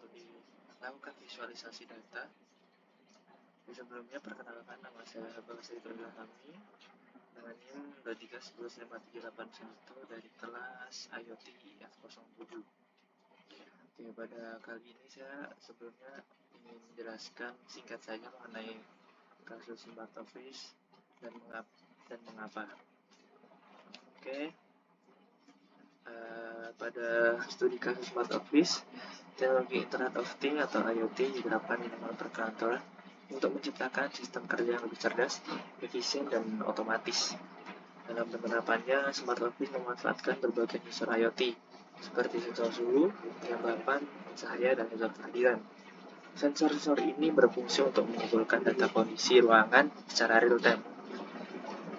untuk dilakukan visualisasi data. Sebelumnya perkenalkan, nama saya Bagas Ridwan Kami dengan NIM 23115381 dari kelas IoT F07. Oke, pada kali ini saya sebelumnya ingin menjelaskan singkat saja mengenai kasus Smart Office dan mengapa. Oke, pada studi kasus Smart Office, teknologi Internet of Things atau IoT diterapkan di lingkungan perkantoran untuk menciptakan sistem kerja yang lebih cerdas, efisien, dan otomatis. Dalam penerapannya, Smart Office memanfaatkan berbagai sensor IoT, seperti sensor suhu, kelembapan, cahaya, dan sensor kehadiran. Sensor-sensor ini berfungsi untuk mengumpulkan data kondisi ruangan secara real-time.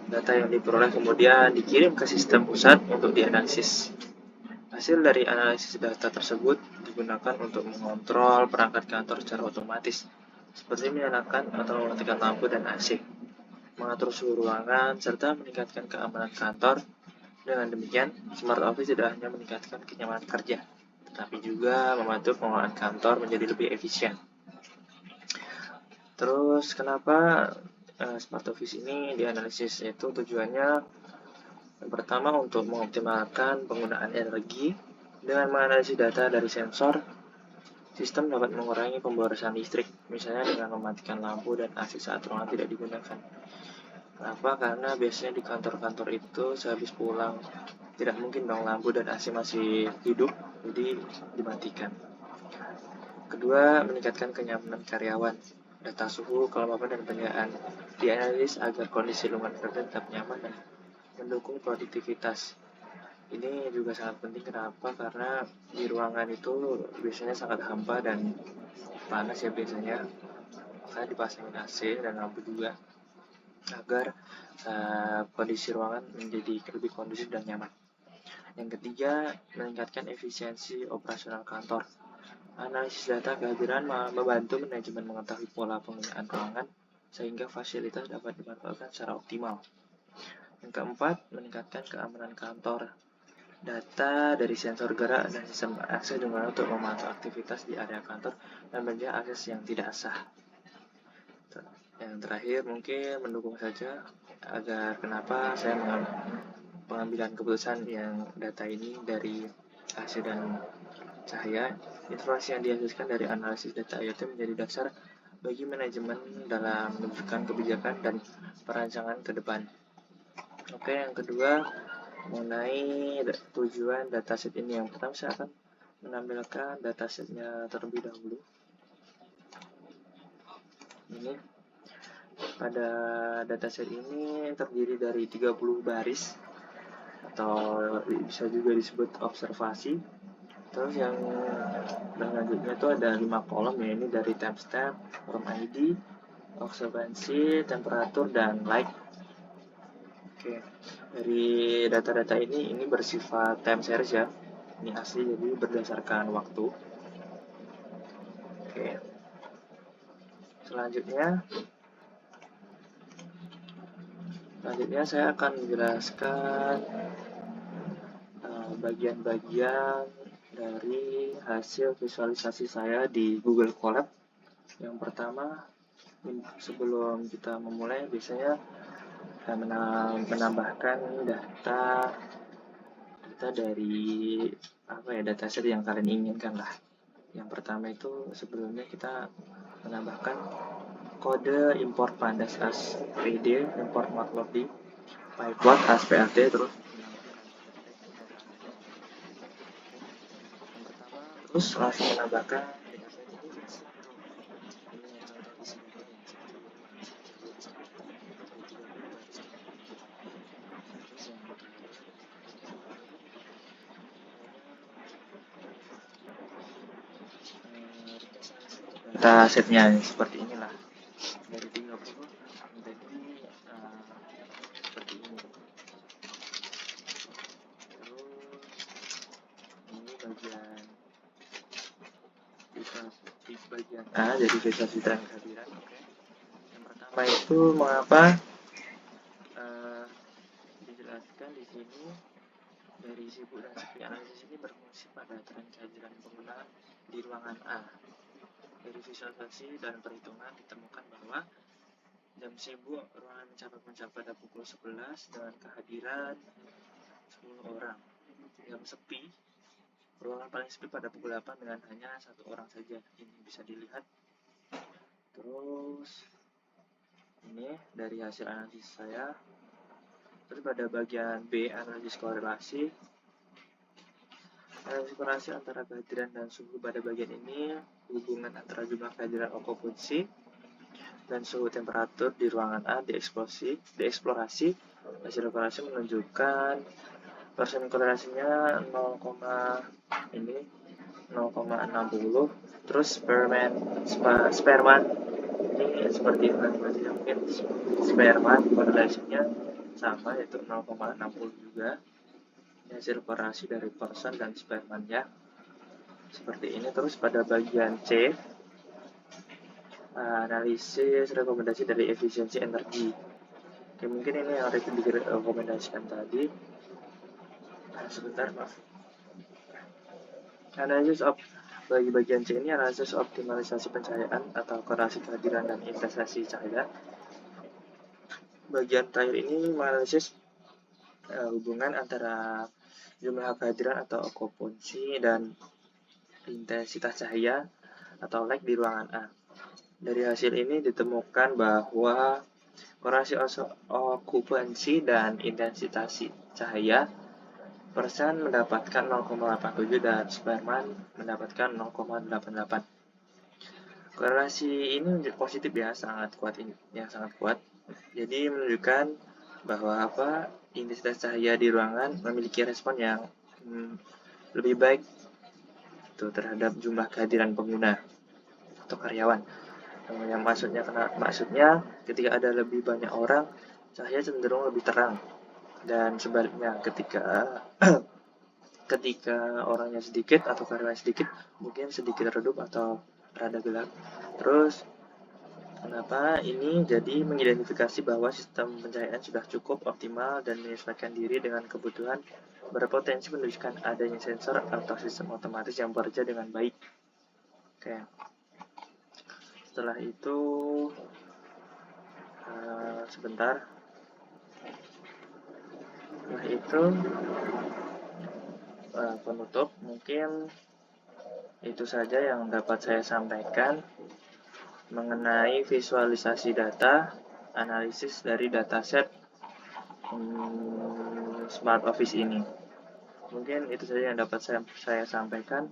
Data yang diperoleh kemudian dikirim ke sistem pusat untuk dianalisis. Hasil dari analisis data tersebut digunakan untuk mengontrol perangkat kantor secara otomatis, seperti menyalakan atau mematikan lampu dan AC, mengatur suhu ruangan, serta meningkatkan keamanan kantor. Dengan demikian, Smart Office tidak hanya meningkatkan kenyamanan kerja, tetapi juga membantu pengelolaan kantor menjadi lebih efisien. Terus, kenapa Smart Office ini dianalisis? Yaitu tujuannya yang pertama untuk mengoptimalkan penggunaan energi. Dengan menganalisis data dari sensor, sistem dapat mengurangi pemborosan listrik, misalnya dengan mematikan lampu dan AC saat ruangan tidak digunakan. Kenapa? Karena biasanya di kantor-kantor itu sehabis pulang tidak mungkin dong lampu dan AC masih hidup, jadi dimatikan. Kedua, meningkatkan kenyamanan karyawan. Data suhu, kelembapan, dan penyediaan dianalisis agar kondisi lingkungan kerja tetap nyaman dan mendukung produktivitas. Ini juga sangat penting. Kenapa? Karena di ruangan itu biasanya sangat hampa dan panas ya biasanya. Makanya dipasangin AC dan lampu juga agar kondisi ruangan menjadi lebih kondusif dan nyaman. Yang ketiga, meningkatkan efisiensi operasional kantor. Analisis data kehadiran membantu manajemen mengetahui pola penggunaan ruangan sehingga fasilitas dapat dimanfaatkan secara optimal. Yang keempat, meningkatkan keamanan kantor. Data dari sensor gerak dan sistem akses digunakan untuk memantau aktivitas di area kantor dan mencegah akses yang tidak sah. Yang terakhir mungkin mendukung saja agar kenapa saya pengambilan keputusan yang data ini dari AC dan cahaya. Informasi yang dihasilkan dari analisis data IoT menjadi dasar bagi manajemen dalam menentukan kebijakan dan perancangan ke depan. Oke, yang kedua mengenai tujuan dataset ini. Yang pertama saya akan menampilkan datasetnya terlebih dahulu. Ini pada dataset ini terdiri dari 30 baris atau bisa juga disebut observasi. Terus yang selanjutnya itu ada 5 kolom, ya ini dari timestamp, form ID, occupancy, temperatur, dan light. Oke, dari data-data ini bersifat time series ya. Ini asli, jadi berdasarkan waktu. Oke. Selanjutnya saya akan menjelaskan bagian-bagian dari hasil visualisasi saya di Google Colab. Yang pertama, sebelum kita memulai biasanya menambahkan data dari dataset yang kalian inginkan lah. Yang pertama itu sebelumnya kita menambahkan kode import pandas as pd, import matplotlib, pyplot as prt, terus langsung menambahkan datasetnya seperti inilah, dari 30 menjadi seperti ini. Terus ini bagian A, jadi visualisasi dan kehadiran. Oke. Yang pertama itu mengapa dijelaskan di sini Dari sibuk dan sepi analisis ini berfungsi pada tren kehadiran pengguna di ruangan A. Dari visualisasi dan perhitungan ditemukan bahwa jam sibuk ruangan mencapai pada pukul 11 dengan kehadiran 10 orang. Jam sepi ruangan paling sepi pada pukul 8 dengan hanya 1 orang saja. Ini bisa dilihat. Terus ini dari hasil analisis saya. Terus pada bagian B, analisis korelasi. Analisis korelasi antara kehadiran dan suhu. Pada bagian ini hubungan antara jumlah kehadiran okupansi dan suhu temperatur di ruangan A dieksplorasi. Hasil korelasi menunjukkan persen korelasinya 0,60. Terus Spearman ini seperti animasinya, mungkin Spearman korelasinya sama, yaitu 0,60 juga. Hasil korelasi dari Thorson dan Spearman ya, seperti ini. Terus pada bagian C, analisis rekomendasi dari efisiensi energi. Oke, mungkin ini yang direkomendasikan tadi. Sebentar, maaf. Bagi bagian C ini analisis optimalisasi pencahayaan atau korelasi kehadiran dan investasi cahaya. Bagian terakhir ini menganalisis hubungan antara jumlah kehadiran atau okupansi dan intensitas cahaya atau light di ruangan A. Dari hasil ini ditemukan bahwa korelasi okupansi dan intensitas cahaya Persen mendapatkan 0,87 dan Spearman mendapatkan 0,88. Korelasi ini positif ya, sangat kuat. Jadi menunjukkan bahwa intensitas cahaya di ruangan memiliki respon yang lebih baik terhadap jumlah kehadiran pengguna atau karyawan. Yang maksudnya ketika ada lebih banyak orang, cahaya cenderung lebih terang. Dan sebaliknya ketika orangnya sedikit atau karyawan sedikit, mungkin sedikit redup atau rada gelap. Terus kenapa ini? Jadi mengidentifikasi bahwa sistem pencahayaan sudah cukup optimal dan menyesuaikan diri dengan kebutuhan, berpotensi menunjukkan adanya sensor atau sistem otomatis yang bekerja dengan baik. Oke. Setelah itu sebentar. Setelah itu penutup, mungkin itu saja yang dapat saya sampaikan mengenai visualisasi data, analisis dari dataset Smart Office ini. Mungkin itu saja yang dapat saya sampaikan.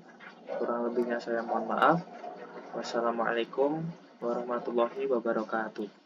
Kurang lebihnya saya mohon maaf. Wassalamualaikum warahmatullahi wabarakatuh.